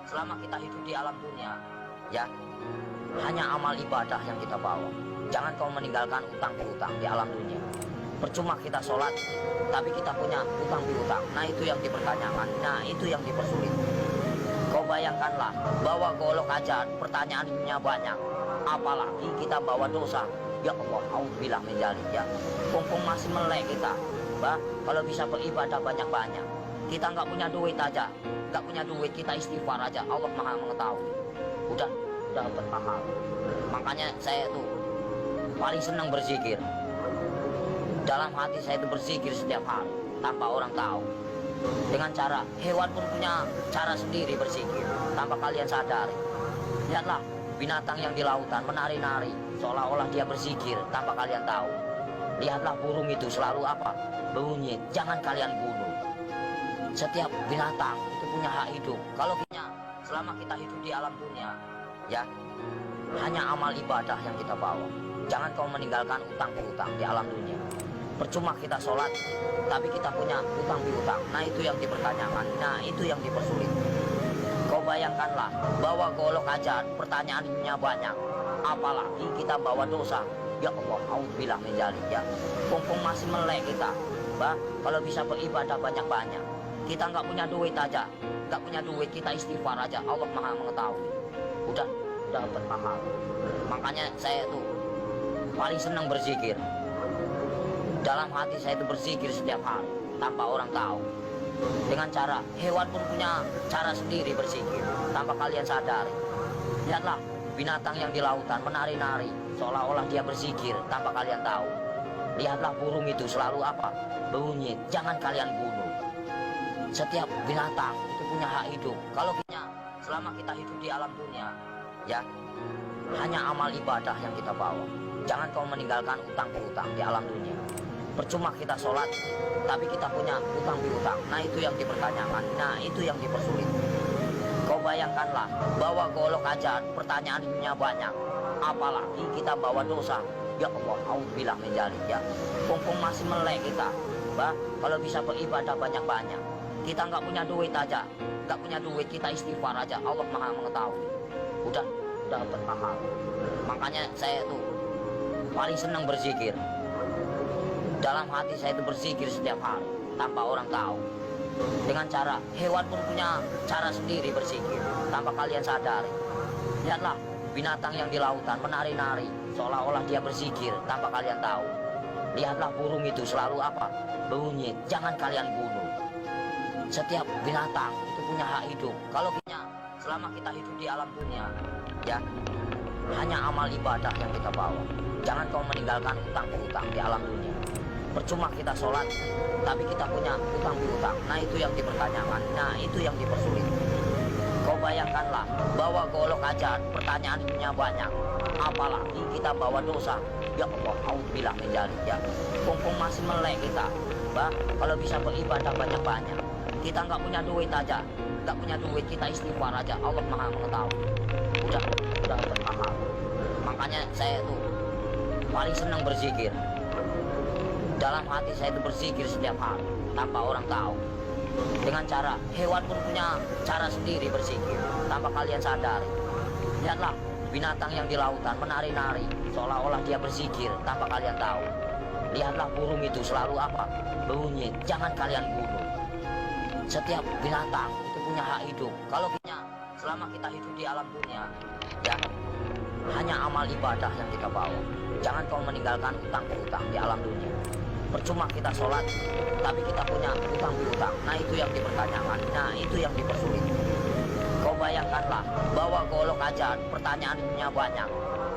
Selama kita hidup di alam dunia, ya, hanya amal ibadah yang kita bawa. Jangan kau meninggalkan utang piutang di alam dunia. Percuma kita sholat, tapi kita punya utang piutang. Nah itu yang dipertanyakan, nah itu yang dipersulit. Kau bayangkanlah, bawa golok aja pertanyaannya banyak. Apalagi kita bawa dosa. Ya Allah, auzubillah min dzalik ya. Mumpung masih melek kita, bah, kalau bisa beribadah banyak-banyak. Kita nggak punya duit aja, nggak punya duit kita istighfar aja. Allah Maha mengetahui. Udah dapat pahala. Makanya saya tuh paling senang berzikir. Dalam hati saya itu berzikir setiap hari tanpa orang tahu. Dengan cara hewan pun punya cara sendiri berzikir tanpa kalian sadari. Lihatlah binatang yang di lautan menari-nari seolah-olah dia berzikir tanpa kalian tahu. Lihatlah burung itu selalu apa? Berbunyi, jangan kalian bunuh. Setiap binatang itu punya hak hidup. Kalau kita selama kita hidup di alam dunia, ya, hanya amal ibadah yang kita bawa. Jangan kau meninggalkan utang piutang di alam dunia. Percuma kita sholat, tapi kita punya utang piutang. Nah itu yang dipertanyakan, nah itu yang dipersulit. Kau bayangkanlah, bawa golok aja pertanyaannya banyak. Apalagi kita bawa dosa. Ya Allah, auzubillah min dzalik ya. Mumpung masih melek kita, bah, kalau bisa beribadah banyak-banyak. Kita nggak punya duit aja, nggak punya duit kita istighfar aja. Allah Maha mengetahui. Udah dapat pahala. Makanya saya tuh paling senang berzikir. Dalam hati saya itu berzikir setiap hari tanpa orang tahu. Dengan cara hewan pun punya cara sendiri berzikir tanpa kalian sadari. Lihatlah binatang yang di lautan menari-nari seolah-olah dia berzikir tanpa kalian tahu. Lihatlah burung itu selalu apa? Berbunyi, jangan kalian bunuh. Setiap binatang itu punya hak hidup. Kalau kita selama kita hidup di alam dunia, ya, hanya amal ibadah yang kita bawa. Jangan kau meninggalkan utang piutang di alam dunia. Percuma kita sholat, tapi kita punya utang piutang. Nah itu yang dipertanyakan, nah itu yang dipersulit. Kau bayangkanlah, bawa golok aja pertanyaannya banyak. Apalagi kita bawa dosa. Ya Allah, auzubillah min dzalik ya. Mumpung masih melek kita, bah, kalau bisa beribadah banyak-banyak. Kita nggak punya duit aja, nggak punya duit kita istighfar aja. Allah Maha mengetahui. Udah dapat pahala. Makanya saya tuh paling senang berzikir. Dalam hati saya itu berzikir setiap hari tanpa orang tahu. Dengan cara hewan pun punya cara sendiri berzikir tanpa kalian sadari. Lihatlah binatang yang di lautan menari-nari seolah-olah dia berzikir tanpa kalian tahu. Lihatlah burung itu selalu apa? Berbunyi, jangan kalian bunuh. Setiap binatang itu punya hak hidup. Kalau kita selama kita hidup di alam dunia, ya, hanya amal ibadah yang kita bawa. Jangan kau meninggalkan utang piutang di alam dunia. Percuma kita sholat, tapi kita punya utang piutang. Nah itu yang dipertanyakan, nah itu yang dipersulit. Kau bayangkanlah, bawa golok aja pertanyaannya banyak. Apalagi kita bawa dosa. Ya Allah, auzubillah min dzalik ya. Mumpung masih melek kita, bah, kalau bisa beribadah banyak-banyak. Kita nggak punya duit aja, nggak punya duit kita istighfar aja. Allah Maha mengetahui. Udah dapat pahala. Makanya saya tuh paling senang berzikir. Dalam hati saya itu berzikir setiap hari tanpa orang tahu. Dengan cara hewan pun punya cara sendiri berzikir tanpa kalian sadari. Lihatlah binatang yang di lautan menari-nari seolah-olah dia berzikir tanpa kalian tahu. Lihatlah burung itu selalu apa? Berbunyi, jangan kalian bunuh. Setiap binatang itu punya hak hidup. Kalau kita selama kita hidup di alam dunia, ya, hanya amal ibadah yang kita bawa. Jangan kau meninggalkan utang piutang di alam dunia. Percuma kita sholat, tapi kita punya utang piutang. Nah itu yang dipertanyakan, nah itu yang dipersulit. Kau bayangkanlah, bawa golok aja pertanyaannya banyak.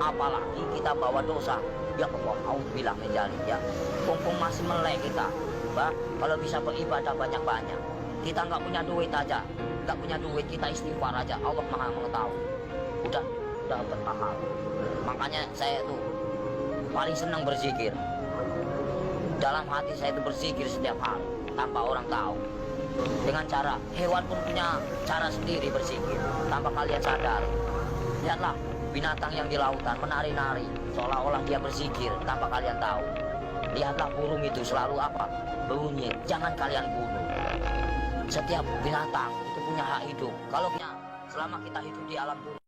Apalagi kita bawa dosa. Ya Allah, auzubillah min dzalik ya. Mumpung masih melek kita, bah, kalau bisa beribadah banyak-banyak. Kita nggak punya duit aja, nggak punya duit kita istighfar aja. Allah Maha mengetahui. Udah dapat pahala. Makanya saya tuh paling senang berzikir. Dalam hati saya itu berzikir setiap hari tanpa orang tahu. Dengan cara hewan pun punya cara sendiri berzikir tanpa kalian sadari. Lihatlah binatang yang di lautan menari-nari seolah-olah dia berzikir tanpa kalian tahu. Lihatlah burung itu selalu apa? Berbunyi, jangan kalian bunuh. Setiap binatang itu punya hak hidup. Kalau selama kita hidup di alam dunia